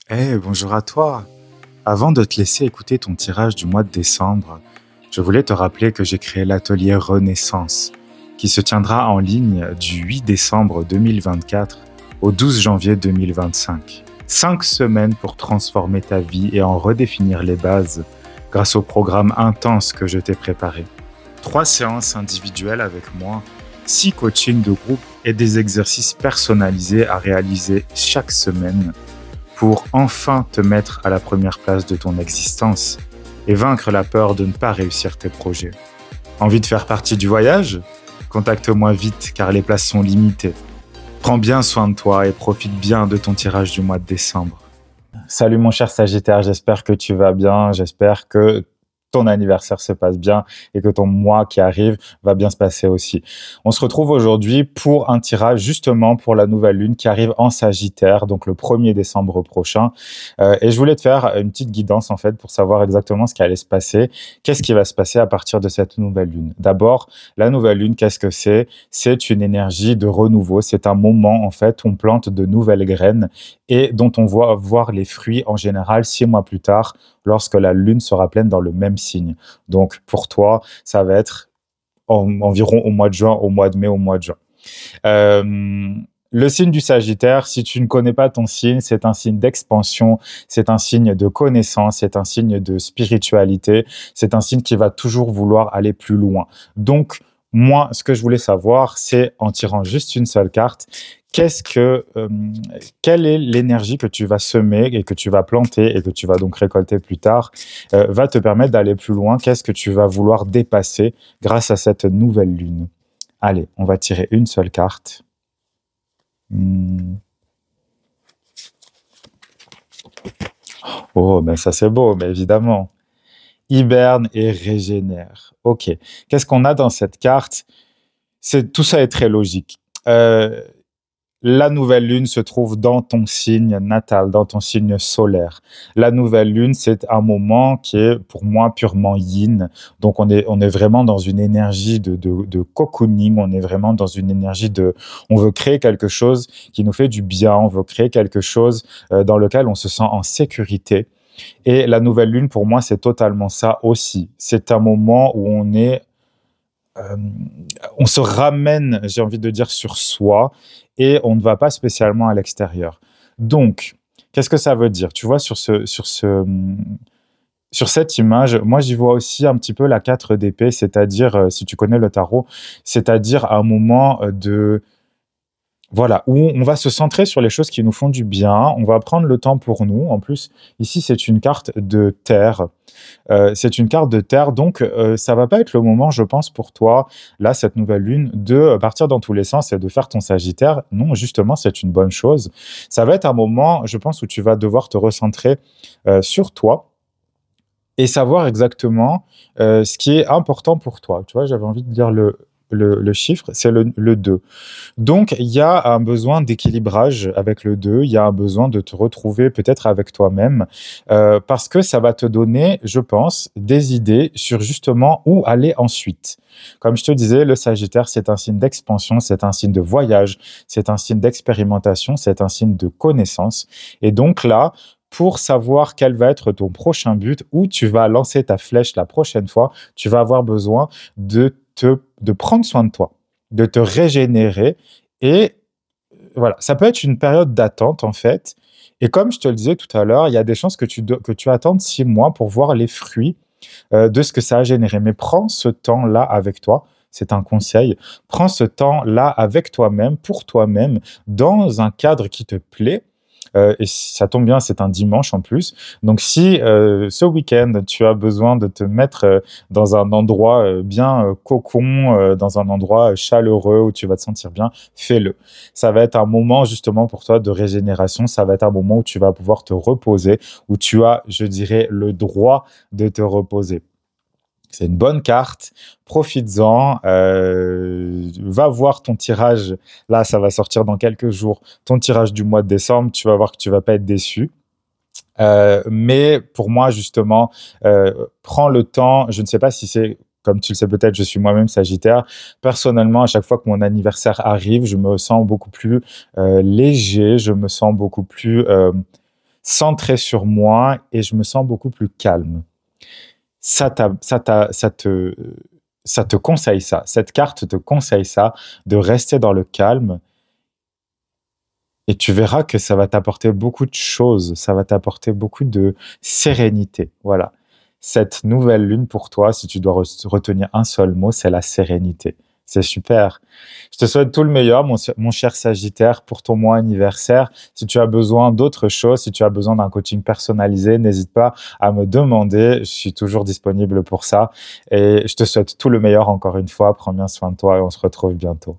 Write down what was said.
Bonjour à toi. Avant de te laisser écouter ton tirage du mois de décembre, je voulais te rappeler que j'ai créé l'atelier Renaissance, qui se tiendra en ligne du 8 décembre 2024 au 12 janvier 2025. 5 semaines pour transformer ta vie et en redéfinir les bases grâce au programme intense que je t'ai préparé. 3 séances individuelles avec moi, 6 coachings de groupe et des exercices personnalisés à réaliser chaque semaine pour enfin te mettre à la première place de ton existence et vaincre la peur de ne pas réussir tes projets. Envie de faire partie du voyage? Contacte-moi vite car les places sont limitées. Prends bien soin de toi et profite bien de ton tirage du mois de décembre. Salut mon cher Sagittaire, j'espère que tu vas bien, j'espère que ton anniversaire se passe bien et que ton mois qui arrive va bien se passer aussi. On se retrouve aujourd'hui pour un tirage justement pour la nouvelle lune qui arrive en Sagittaire, donc le 1er décembre prochain. Et je voulais te faire une petite guidance en fait pour savoir exactement ce qui allait se passer. Qu'est-ce qui va se passer à partir de cette nouvelle lune? D'abord, la nouvelle lune, qu'est-ce que c'est? C'est une énergie de renouveau. C'est un moment en fait où on plante de nouvelles graines et dont on voit voir les fruits en général 6 mois plus tard lorsque la lune sera pleine dans le même signe. Donc pour toi, ça va être environ au mois de juin, au mois de mai, au mois de juin. Le signe du Sagittaire, si tu ne connais pas ton signe, c'est un signe d'expansion, c'est un signe de connaissance, c'est un signe de spiritualité, c'est un signe qui va toujours vouloir aller plus loin. Donc, moi, ce que je voulais savoir, c'est en tirant juste une seule carte, quelle est l'énergie que tu vas semer et que tu vas planter et que tu vas donc récolter plus tard, va te permettre d'aller plus loin. Qu'est-ce que tu vas vouloir dépasser grâce à cette nouvelle lune? Allez, on va tirer une seule carte. Oh, mais ça c'est beau, mais évidemment. Hiberne et régénère. Ok. Qu'est-ce qu'on a dans cette carte? Tout ça est très logique. La nouvelle lune se trouve dans ton signe natal, dans ton signe solaire. La nouvelle lune, c'est un moment qui est pour moi purement yin. Donc on est vraiment dans une énergie de cocooning, on est vraiment dans une énergie on veut créer quelque chose qui nous fait du bien, on veut créer quelque chose dans lequel on se sent en sécurité. Et la nouvelle lune, pour moi, c'est totalement ça aussi. C'est un moment où on se ramène, j'ai envie de dire, sur soi et on ne va pas spécialement à l'extérieur. Donc, qu'est-ce que ça veut dire? Tu vois, sur cette image, moi, j'y vois aussi un petit peu la 4 d'épée, c'est-à-dire, si tu connais le tarot, c'est-à-dire un moment voilà, où on va se centrer sur les choses qui nous font du bien, on va prendre le temps pour nous. En plus, ici, c'est une carte de terre. C'est une carte de terre, donc ça va pas être le moment, je pense, pour toi, là, cette nouvelle lune, de partir dans tous les sens et de faire ton Sagittaire. Non, justement, c'est une bonne chose. Ça va être un moment, je pense, où tu vas devoir te recentrer sur toi et savoir exactement ce qui est important pour toi. Tu vois, j'avais envie de dire le chiffre, c'est le 2. Donc, il y a un besoin d'équilibrage avec le 2, il y a un besoin de te retrouver peut-être avec toi-même, parce que ça va te donner, je pense, des idées sur justement où aller ensuite. Comme je te disais, le Sagittaire, c'est un signe d'expansion, c'est un signe de voyage, c'est un signe d'expérimentation, c'est un signe de connaissance. Et donc là, pour savoir quel va être ton prochain but, où tu vas lancer ta flèche la prochaine fois, tu vas avoir besoin de prendre soin de toi, de te régénérer. Et voilà, ça peut être une période d'attente en fait. Et comme je te le disais tout à l'heure, il y a des chances que tu attendes 6 mois pour voir les fruits de ce que ça a généré. Mais prends ce temps-là avec toi. C'est un conseil. Prends ce temps-là avec toi-même, pour toi-même, dans un cadre qui te plaît. Et ça tombe bien, c'est un dimanche en plus. Donc si ce week-end, tu as besoin de te mettre dans un endroit bien cocon, dans un endroit chaleureux où tu vas te sentir bien, fais-le. Ça va être un moment justement pour toi de régénération. Ça va être un moment où tu vas pouvoir te reposer, où tu as, je dirais, le droit de te reposer. C'est une bonne carte, profites-en, va voir ton tirage, là ça va sortir dans quelques jours, ton tirage du mois de décembre, tu vas voir que tu vas pas être déçu. Mais pour moi justement, prends le temps, je ne sais pas si c'est, comme tu le sais peut-être, je suis moi-même Sagittaire. Personnellement, à chaque fois que mon anniversaire arrive, je me sens beaucoup plus léger, je me sens beaucoup plus centré sur moi et je me sens beaucoup plus calme. Ça, ça te conseille ça. Cette carte te conseille ça, de rester dans le calme et tu verras que ça va t'apporter beaucoup de choses. Ça va t'apporter beaucoup de sérénité. Voilà. Cette nouvelle lune pour toi, si tu dois retenir un seul mot, c'est la sérénité. C'est super. Je te souhaite tout le meilleur, mon cher Sagittaire, pour ton mois anniversaire. Si tu as besoin d'autre chose, si tu as besoin d'un coaching personnalisé, n'hésite pas à me demander. Je suis toujours disponible pour ça. Et je te souhaite tout le meilleur encore une fois. Prends bien soin de toi et on se retrouve bientôt.